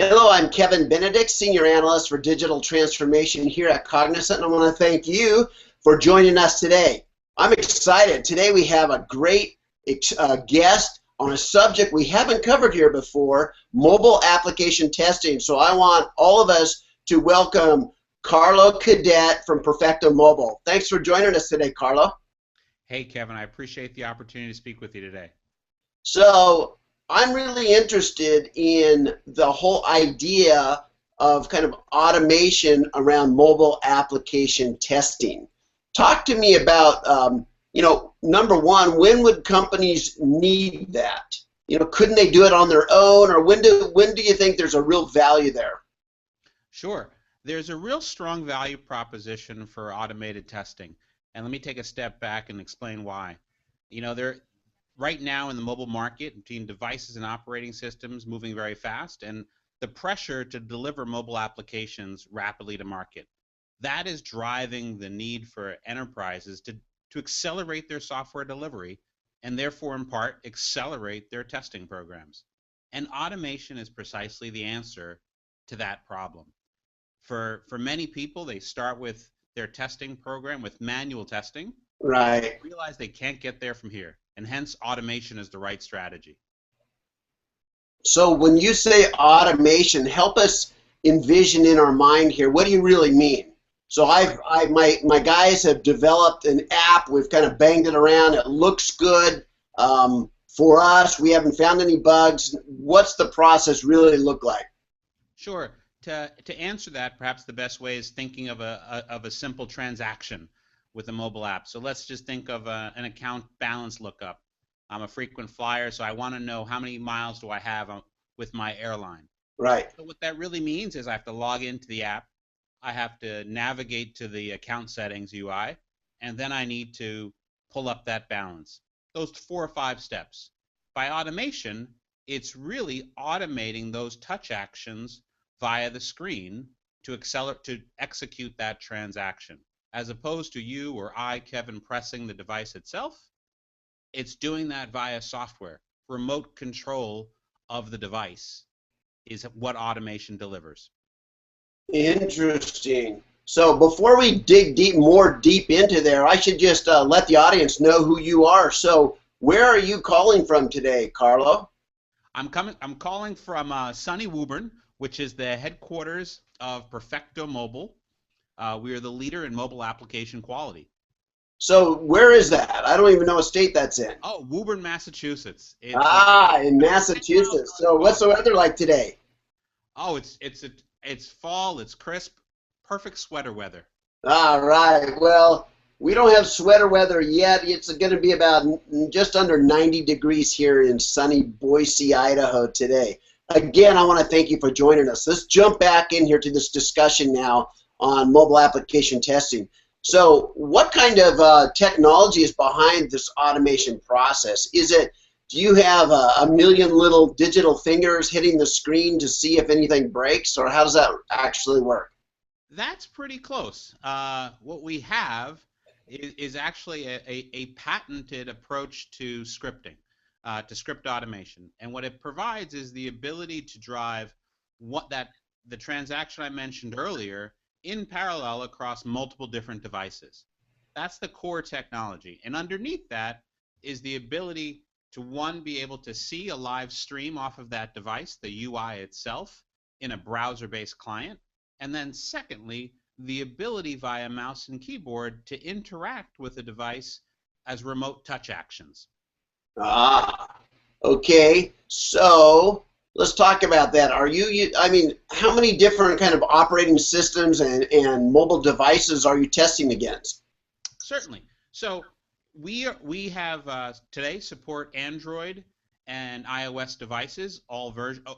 Hello, I'm Kevin Benedict, Senior Analyst for Digital Transformation here at Cognizant, and I want to thank you for joining us today. I'm excited. Today we have a great guest on a subject we haven't covered here before, mobile application testing. So I want all of us to welcome Carlo Cadet from Perfecto Mobile. Thanks for joining us today, Carlo. Hey, Kevin, I appreciate the opportunity to speak with you today. So I'm really interested in the whole idea of kind of automation around mobile application testing. Talk to me about, number one, when would companies need that? Couldn't they do it on their own, or when do you think there's a real value there? Sure. There's a real strong value proposition for automated testing. And let me take a step back and explain why. There right now in the mobile market, between devices and operating systems moving very fast, and the pressure to deliver mobile applications rapidly to market. That is driving the need for enterprises to accelerate their software delivery and therefore, in part, accelerate their testing programs. And automation is precisely the answer to that problem. For many people, they start with their testing program with manual testing, and they Right. realize they can't get there from here, and hence automation is the right strategy. So when you say automation, help us envision in our mind here, what do you really mean? So my guys have developed an app. We've kind of banged it around. It looks good for us. We haven't found any bugs. What's the process really look like? Sure. To answer that, perhaps the best way is thinking of a simple transaction with a mobile app. So let's just think of an account balance lookup. I'm a frequent flyer, so I want to know how many miles do I have with my airline. Right. So what that really means is I have to log into the app, I have to navigate to the account settings UI, and then I need to pull up that balance. Those 4 or 5 steps. By automation, it's really automating those touch actions via the screen to execute that transaction. As opposed to you or I, Kevin, pressing the device itself, it's doing that via software. Remote control of the device is what automation delivers. Interesting. So before we dig more deep into there, I should just let the audience know who you are. So where are you calling from today, Carlo? I'm calling from sunny Woburn, which is the headquarters of Perfecto Mobile. We are the leader in mobile application quality. So where is that? I don't even know what state that's in. Oh, Woburn, Massachusetts. It's In about 10 miles Massachusetts. north So of what's the Boston. weather like today? Oh, it's fall. It's crisp, perfect sweater weather. All right. Well, we don't have sweater weather yet. It's going to be about just under 90 degrees here in sunny Boise, Idaho today. Again, I want to thank you for joining us. Let's jump back in here to this discussion now on mobile application testing. So what kind of technology is behind this automation process? Do you have a million little digital fingers hitting the screen to see if anything breaks, or how does that actually work? That's pretty close. What we have is actually a patented approach to scripting, to script automation. And what it provides is the ability to drive the transaction I mentioned earlier in parallel across multiple different devices. That's the core technology. And underneath that is the ability to, one, be able to see a live stream off of that device, the UI itself, in a browser-based client. And then secondly, the ability via mouse and keyboard to interact with the device as remote touch actions. Ah, okay. So let's talk about that. I mean, how many different kind of operating systems and mobile devices are you testing against? Certainly. So we have today support Android and iOS devices, all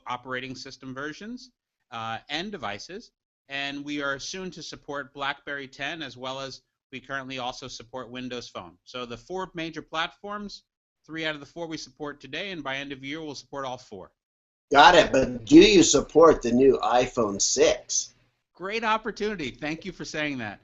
operating system versions and devices, and we are soon to support BlackBerry 10, as well as we currently also support Windows Phone. So the 4 major platforms, 3 out of the 4 we support today, and by end of year we'll support all 4. Got it. But do you support the new iPhone 6? Great opportunity. Thank you for saying that.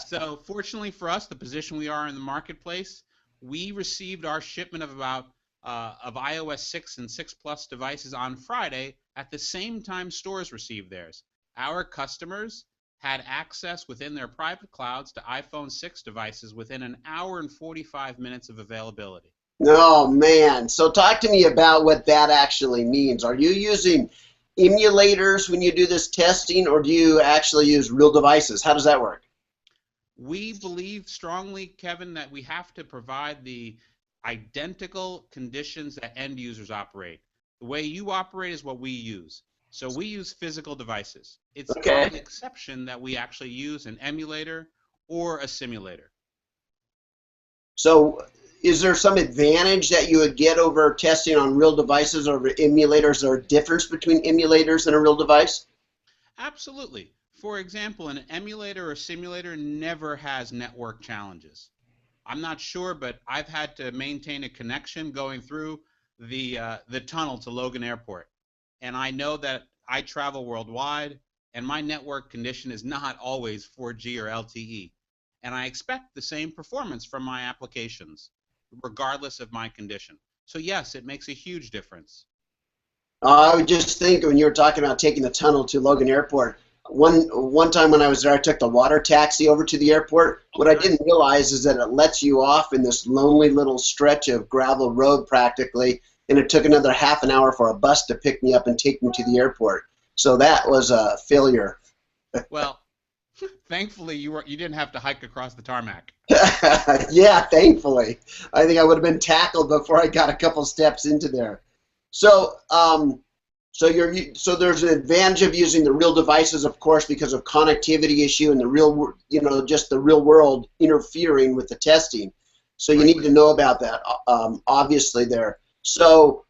So fortunately for us, the position we are in the marketplace, we received our shipment of about of iOS 6 and 6 Plus devices on Friday at the same time stores received theirs. Our customers had access within their private clouds to iPhone 6 devices within an hour and 45 minutes of availability. Oh, man. So talk to me about what that actually means. Are you using emulators when you do this testing, or do you actually use real devices? How does that work? We believe strongly, Kevin, that we have to provide the identical conditions that end users operate. The way you operate is what we use. So we use physical devices. It's on Okay. the exception that we actually use an emulator or a simulator. So is there some advantage that you would get over testing on real devices over emulators? Is there a difference between emulators and a real device? Absolutely. For example, an emulator or simulator never has network challenges. I'm not sure, but I've had to maintain a connection going through the tunnel to Logan Airport, and I know that I travel worldwide, and my network condition is not always 4G or LTE, and I expect the same performance from my applications, regardless of my condition. So yes, it makes a huge difference. I would just think when you were talking about taking the tunnel to Logan Airport, one time when I was there, I took the water taxi over to the airport. Oh, What I nice. didn't realize is that it lets you off in this lonely little stretch of gravel road practically, and it took another half an hour for a bus to pick me up and take me to the airport. So that was a failure. Well, thankfully you didn't have to hike across the tarmac. Yeah, thankfully. I think I would have been tackled before I got a couple steps into there. So, so there's an advantage of using the real devices, of course, because of connectivity issue and the real, just the real world interfering with the testing. So you Right. need to know about that, obviously there. So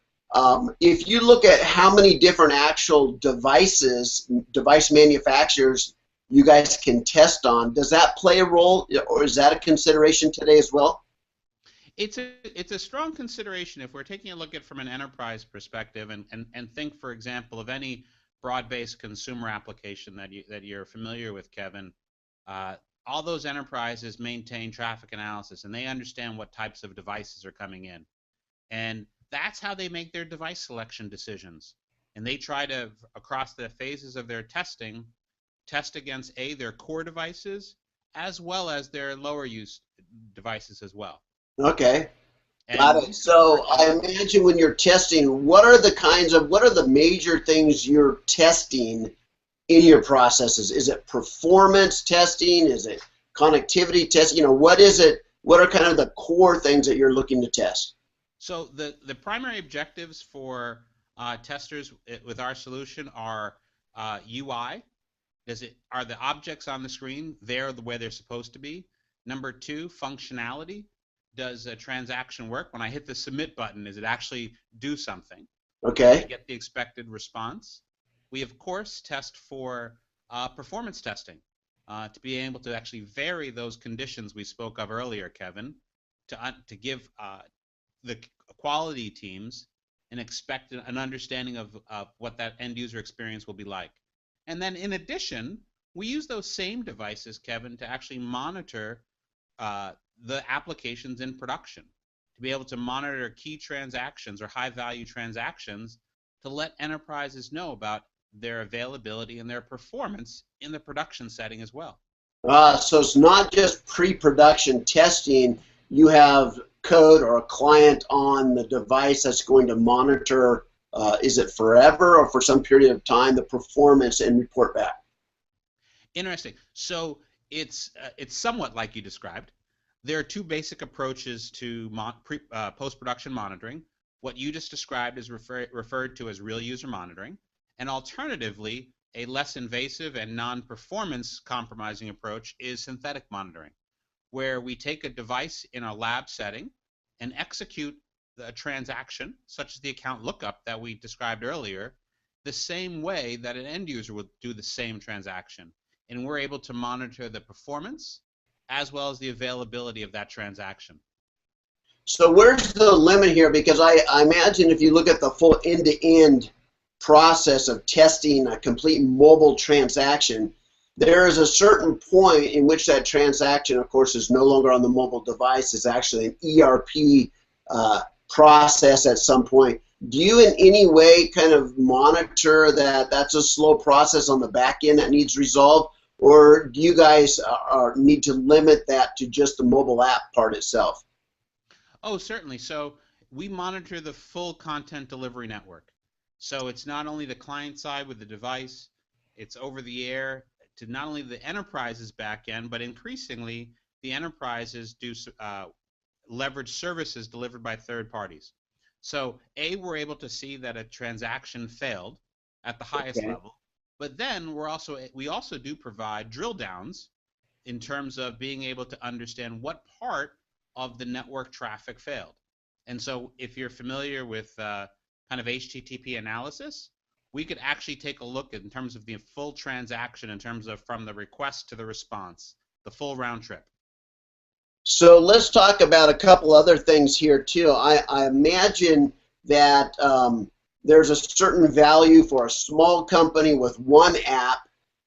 if you look at how many different actual device manufacturers you guys can test on, does that play a role, or is that a consideration today as well? It's a strong consideration if we're taking a look at from an enterprise perspective and think, for example, of any broad-based consumer application that you're familiar with, Kevin. Uh, all those enterprises maintain traffic analysis, and they understand what types of devices are coming in, and that's how they make their device selection decisions. And they try to, across the phases of their testing, test against their core devices as well as their lower use devices as well. Okay. Got And it. we So support I imagine when you're testing, what are the major things you're testing in your processes? Is it performance testing? Is it connectivity testing? What is it? What are kind of the core things that you're looking to test? so the primary objectives for testers with our solution are UI. Are the objects on the screen there the way they're supposed to be? Number two, functionality. Does a transaction work? When I hit the submit button, does it actually do something? Do I Okay. get the expected response? We, of course, test for performance testing to be able to actually vary those conditions we spoke of earlier, Kevin, to give the quality teams an understanding of what that end user experience will be like. And then in addition, we use those same devices, Kevin, to actually monitor uh, the applications in production, to be able to monitor key transactions or high value transactions to let enterprises know about their availability and their performance in the production setting as well. So it's not just pre-production testing. You have code or a client on the device that's going to monitor, is it forever or for some period of time, the performance and report back? Interesting. So it's somewhat like you described. There are two basic approaches to post-production monitoring. What you just described is referred to as real user monitoring, and alternatively, a less invasive and non-performance compromising approach is synthetic monitoring, where we take a device in a lab setting and execute a transaction, such as the account lookup that we described earlier, the same way that an end user would do the same transaction. And we're able to monitor the performance as well as the availability of that transaction. So where's the limit here? Because I imagine if you look at the full end-to-end process of testing a complete mobile transaction, there is a certain point in which that transaction, of course, is no longer on the mobile device. It's actually an ERP process at some point. Do you in any way kind of monitor that that's a slow process on the back end that needs resolved, or do you guys need to limit that to just the mobile app part itself? Oh, certainly. So we monitor the full content delivery network. So it's not only the client side with the device, it's over the air to not only the enterprise's back end, but increasingly the enterprises do leverage services delivered by third parties. So A, we're able to see that a transaction failed at the highest Okay. level, but then we also do provide drill downs in terms of being able to understand what part of the network traffic failed. And so if you're familiar with kind of HTTP analysis, we could actually take a look in terms of the full transaction in terms of from the request to the response, the full round trip. So let's talk about a couple other things here too. I imagine that there's a certain value for a small company with one app,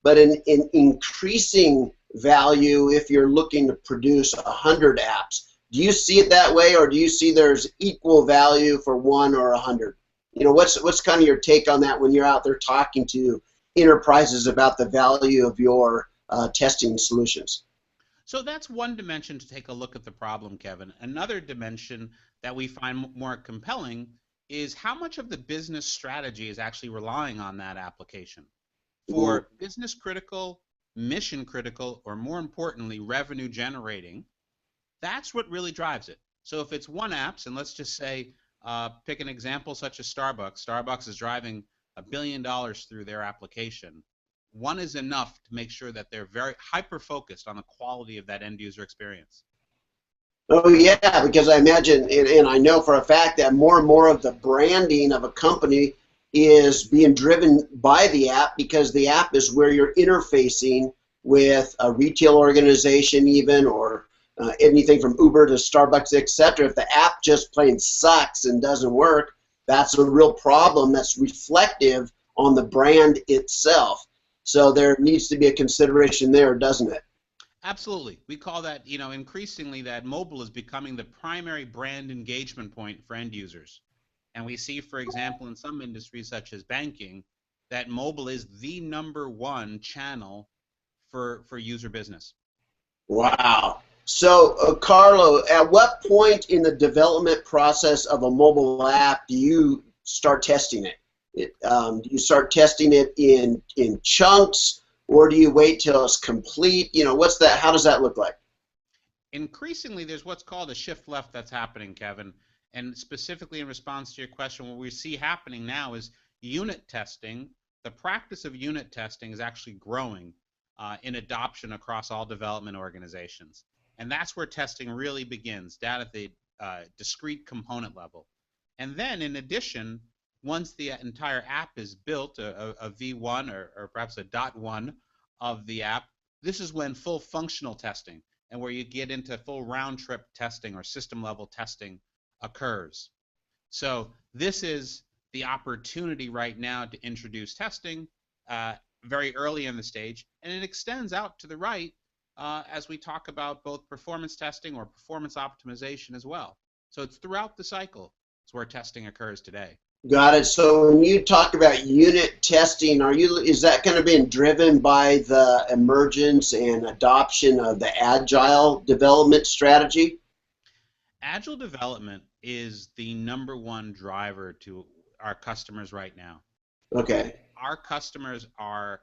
but an increasing value if you're looking to produce 100 apps. Do you see it that way, or do you see there's equal value for one or 100? You know, what's kind of your take on that when you're out there talking to enterprises about the value of your testing solutions? So that's one dimension to take a look at the problem, Kevin. Another dimension that we find more compelling is how much of the business strategy is actually relying on that application. For business critical, mission critical, or more importantly, revenue generating, that's what really drives it. So if it's one apps, and let's just say, pick an example such as Starbucks. Starbucks is driving $1 billion through their application. One is enough to make sure that they're very hyper focused on the quality of that end user experience. Oh yeah, because I imagine, and I know for a fact that more and more of the branding of a company is being driven by the app because the app is where you're interfacing with a retail organization even, or anything from Uber to Starbucks, etc. If the app just plain sucks and doesn't work, that's a real problem that's reflective on the brand itself. So there needs to be a consideration there, doesn't it? Absolutely. We call that, increasingly that mobile is becoming the primary brand engagement point for end users. And we see, for example, in some industries such as banking, that mobile is the number one channel for user business. Wow. So, Carlo, at what point in the development process of a mobile app do you start testing it? Do you start testing it in chunks, or do you wait till it's complete? You know, what's that? How does that look like? Increasingly, there's what's called a shift left that's happening, Kevin. And specifically in response to your question, what we see happening now is unit testing. The practice of unit testing is actually growing in adoption across all development organizations. And that's where testing really begins, down at the discrete component level. And then, in addition, once the entire app is built, a V1 or perhaps a dot one of the app, this is when full functional testing and where you get into full round trip testing or system level testing occurs. So this is the opportunity right now to introduce testing very early in the stage, and it extends out to the right as we talk about both performance testing or performance optimization as well. So it's throughout the cycle. It's where testing occurs today. Got it. So when you talk about unit testing, is that kind of being driven by the emergence and adoption of the agile development strategy? Agile development is the number one driver to our customers right now. Okay. Our customers are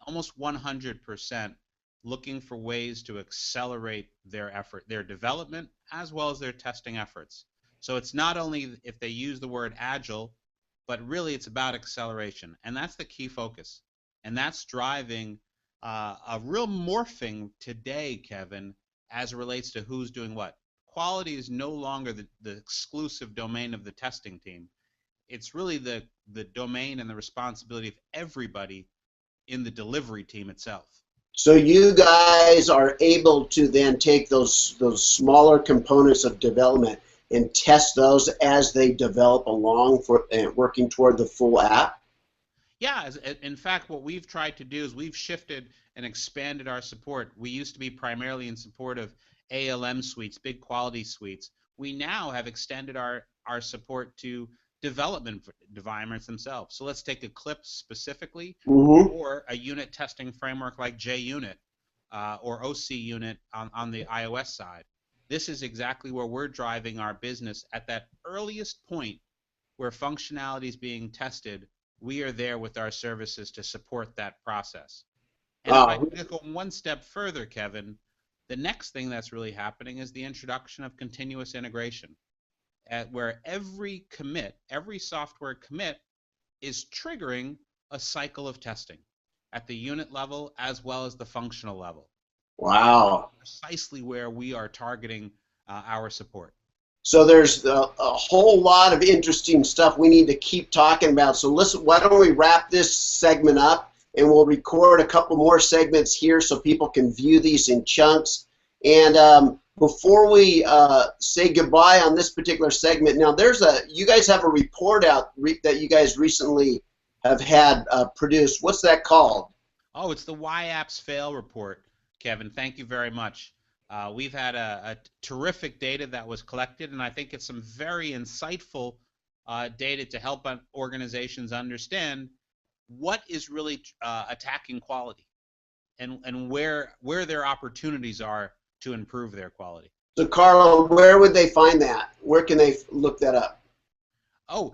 almost 100% looking for ways to accelerate their effort, their development, as well as their testing efforts. So it's not only if they use the word agile, but really it's about acceleration. And that's the key focus. And that's driving a real morphing today, Kevin, as it relates to who's doing what. Quality is no longer the exclusive domain of the testing team. It's really the domain and the responsibility of everybody in the delivery team itself. So you guys are able to then take those smaller components of development and test those as they develop along for working toward the full app? Yeah, in fact, what we've tried to do is we've shifted and expanded our support. We used to be primarily in support of ALM suites, big quality suites. we now have extended our support to development environments themselves. So let's take Eclipse specifically, or a unit testing framework like JUnit or OC Unit on the iOS side. This is exactly where we're driving our business at that earliest point where functionality is being tested. We are there with our services to support that process. And if I could go one step further, Kevin, the next thing that's really happening is the introduction of continuous integration, where every commit, every software commit, is triggering a cycle of testing at the unit level as well as the functional level. Wow. Precisely where we are targeting our support. So there's a whole lot of interesting stuff we need to keep talking about. So listen, why don't we wrap this segment up, and we'll record a couple more segments here so people can view these in chunks. And before we say goodbye on this particular segment, now you guys have a report out that you guys recently have had produced. What's that called? Oh, it's the Why Apps Fail report, Kevin. Thank you very much. We've had a terrific data that was collected, and I think it's some very insightful data to help organizations understand what is really attacking quality and where their opportunities are to improve their quality. So, Carlo, where would they find that? Where can they look that up? Oh,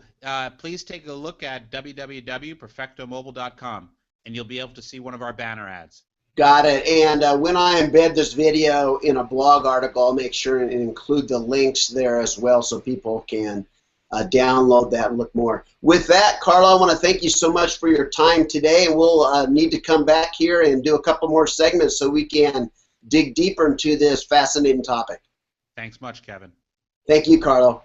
please take a look at www.perfectomobile.com, and you'll be able to see one of our banner ads. Got it. And when I embed this video in a blog article, I'll make sure and include the links there as well so people can download that and look more. With that, Carlo, I want to thank you so much for your time today. We'll need to come back here and do a couple more segments so we can dig deeper into this fascinating topic. Thanks much, Kevin. Thank you, Carlo.